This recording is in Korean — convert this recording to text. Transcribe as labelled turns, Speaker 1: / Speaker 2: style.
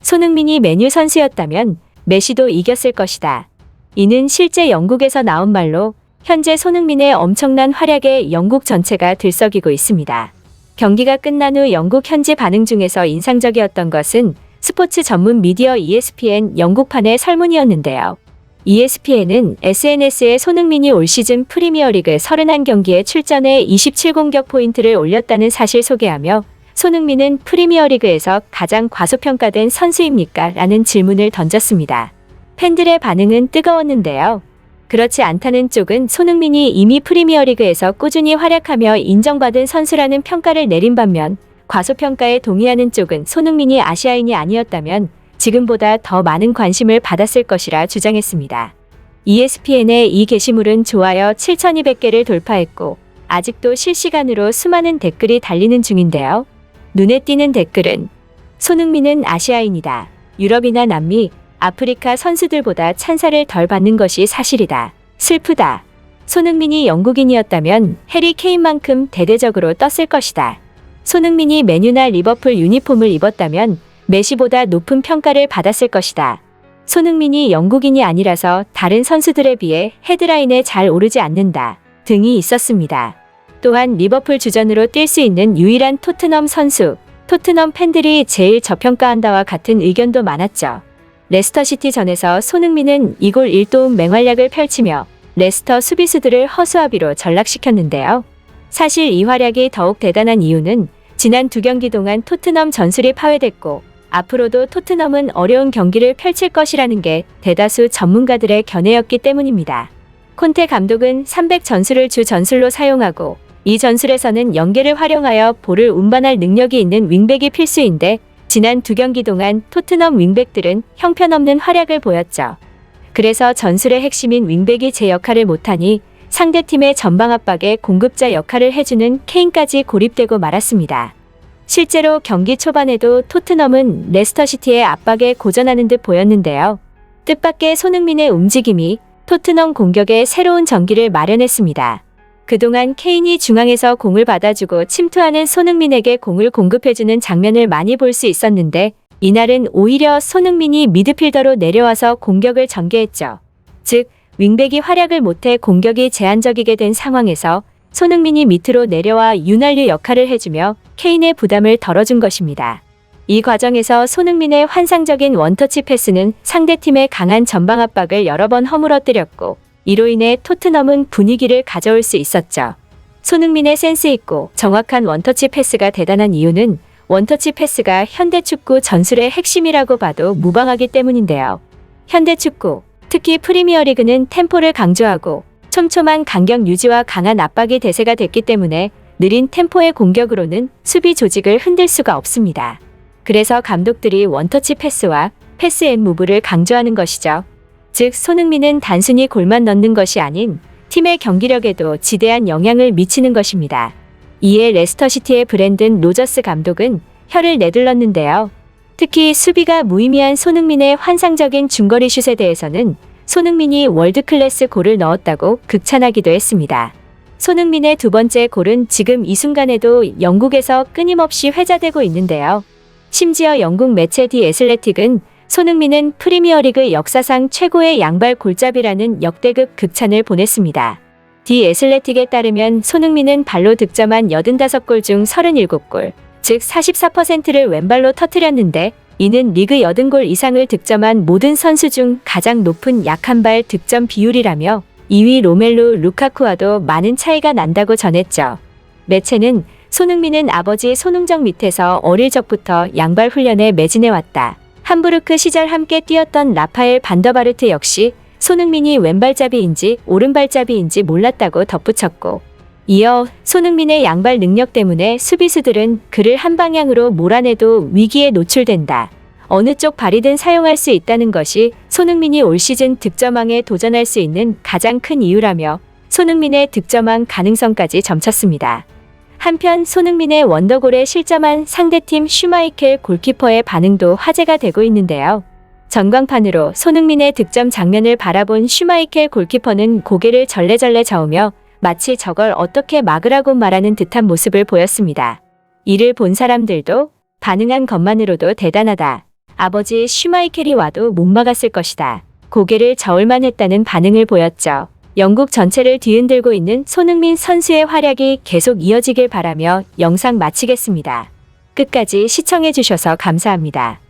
Speaker 1: 손흥민이 맨유 선수였다면 메시도 이겼을 것이다. 이는 실제 영국에서 나온 말로 현재 손흥민의 엄청난 활약에 영국 전체가 들썩이고 있습니다. 경기가 끝난 후 영국 현지 반응 중에서 인상적이었던 것은 스포츠 전문 미디어 ESPN 영국판의 설문이었는데요. ESPN은 SNS에 손흥민이 올 시즌 프리미어리그 31경기에 출전해 27공격 포인트를 올렸다는 사실 소개하며 손흥민은 프리미어리그에서 가장 과소평가된 선수입니까? 라는 질문을 던졌습니다. 팬들의 반응은 뜨거웠는데요. 그렇지 않다는 쪽은 손흥민이 이미 프리미어리그에서 꾸준히 활약하며 인정받은 선수라는 평가를 내린 반면 과소평가에 동의하는 쪽은 손흥민이 아시아인이 아니었다면 지금보다 더 많은 관심을 받았을 것이라 주장했습니다. ESPN의 이 게시물은 좋아요 7,200개를 돌파했고 아직도 실시간으로 수많은 댓글이 달리는 중인데요. 눈에 띄는 댓글은 손흥민은 아시아인이다. 유럽이나 남미, 아프리카 선수들보다 찬사를 덜 받는 것이 사실이다. 슬프다. 손흥민이 영국인이었다면 해리 케인만큼 대대적으로 떴을 것이다. 손흥민이 맨유나 리버풀 유니폼을 입었다면 메시보다 높은 평가를 받았을 것이다. 손흥민이 영국인이 아니라서 다른 선수들에 비해 헤드라인에 잘 오르지 않는다. 등이 있었습니다. 또한 리버풀 주전으로 뛸 수 있는 유일한 토트넘 선수, 토트넘 팬들이 제일 저평가한다와 같은 의견도 많았죠. 레스터시티 전에서 손흥민은 2골 1도움 맹활약을 펼치며 레스터 수비수들을 허수아비로 전락시켰는데요. 사실 이 활약이 더욱 대단한 이유는 지난 2경기 동안 토트넘 전술이 파괴됐고 앞으로도 토트넘은 어려운 경기를 펼칠 것이라는 게 대다수 전문가들의 견해였기 때문입니다. 콘테 감독은 300 전술을 주 전술로 사용하고 이 전술에서는 연계를 활용하여 볼을 운반할 능력이 있는 윙백이 필수인데 지난 2경기 동안 토트넘 윙백들은 형편없는 활약을 보였죠. 그래서 전술의 핵심인 윙백이 제 역할을 못하니 상대팀의 전방 압박에 공급자 역할을 해주는 케인까지 고립되고 말았습니다. 실제로 경기 초반에도 토트넘은 레스터시티의 압박에 고전하는 듯 보였는데요. 뜻밖의 손흥민의 움직임이 토트넘 공격에 새로운 전기를 마련했습니다. 그동안 케인이 중앙에서 공을 받아주고 침투하는 손흥민에게 공을 공급해주는 장면을 많이 볼 수 있었는데 이날은 오히려 손흥민이 미드필더로 내려와서 공격을 전개했죠. 즉, 윙백이 활약을 못해 공격이 제한적이게 된 상황에서 손흥민이 밑으로 내려와 윤활유 역할을 해주며 케인의 부담을 덜어준 것입니다. 이 과정에서 손흥민의 환상적인 원터치 패스는 상대팀의 강한 전방 압박을 여러 번 허물어뜨렸고 이로 인해 토트넘은 분위기를 가져올 수 있었죠. 손흥민의 센스 있고 정확한 원터치 패스가 대단한 이유는 원터치 패스가 현대축구 전술의 핵심이라고 봐도 무방하기 때문인데요. 현대축구, 특히 프리미어리그는 템포를 강조하고 촘촘한 간격 유지와 강한 압박이 대세가 됐기 때문에 느린 템포의 공격으로는 수비 조직을 흔들 수가 없습니다. 그래서 감독들이 원터치 패스와 패스 앤 무브를 강조하는 것이죠. 즉, 손흥민은 단순히 골만 넣는 것이 아닌 팀의 경기력에도 지대한 영향을 미치는 것입니다. 이에 레스터시티의 브랜든 로저스 감독은 혀를 내둘렀는데요. 특히 수비가 무의미한 손흥민의 환상적인 중거리 슛에 대해서는 손흥민이 월드클래스 골을 넣었다고 극찬하기도 했습니다. 손흥민의 두 번째 골은 지금 이 순간에도 영국에서 끊임없이 회자되고 있는데요. 심지어 영국 매체 디 애슬레틱은 손흥민은 프리미어리그 역사상 최고의 양발 골잡이라는 역대급 극찬을 보냈습니다. 디 애슬레틱에 따르면 손흥민은 발로 득점한 85골 중 37골, 즉 44%를 왼발로 터뜨렸는데 이는 리그 80골 이상을 득점한 모든 선수 중 가장 높은 약한발 득점 비율이라며 2위 로멜루 루카쿠와도 많은 차이가 난다고 전했죠. 매체는 손흥민은 아버지 손흥정 밑에서 어릴 적부터 양발 훈련에 매진해왔다. 함부르크 시절 함께 뛰었던 라파엘 반더바르트 역시 손흥민이 왼발잡이인지 오른발잡이인지 몰랐다고 덧붙였고 이어 손흥민의 양발 능력 때문에 수비수들은 그를 한 방향으로 몰아내도 위기에 노출된다. 어느 쪽 발이든 사용할 수 있다는 것이 손흥민이 올 시즌 득점왕에 도전할 수 있는 가장 큰 이유라며 손흥민의 득점왕 가능성까지 점쳤습니다. 한편 손흥민의 원더골에 실점한 상대팀 슈마이켈 골키퍼의 반응도 화제가 되고 있는데요. 전광판으로 손흥민의 득점 장면을 바라본 슈마이켈 골키퍼는 고개를 절레절레 저으며 마치 저걸 어떻게 막으라고 말하는 듯한 모습을 보였습니다. 이를 본 사람들도 반응한 것만으로도 대단하다. 아버지 슈마이켈이 와도 못 막았을 것이다. 고개를 저을만 했다는 반응을 보였죠. 영국 전체를 뒤흔들고 있는 손흥민 선수의 활약이 계속 이어지길 바라며 영상 마치겠습니다. 끝까지 시청해주셔서 감사합니다.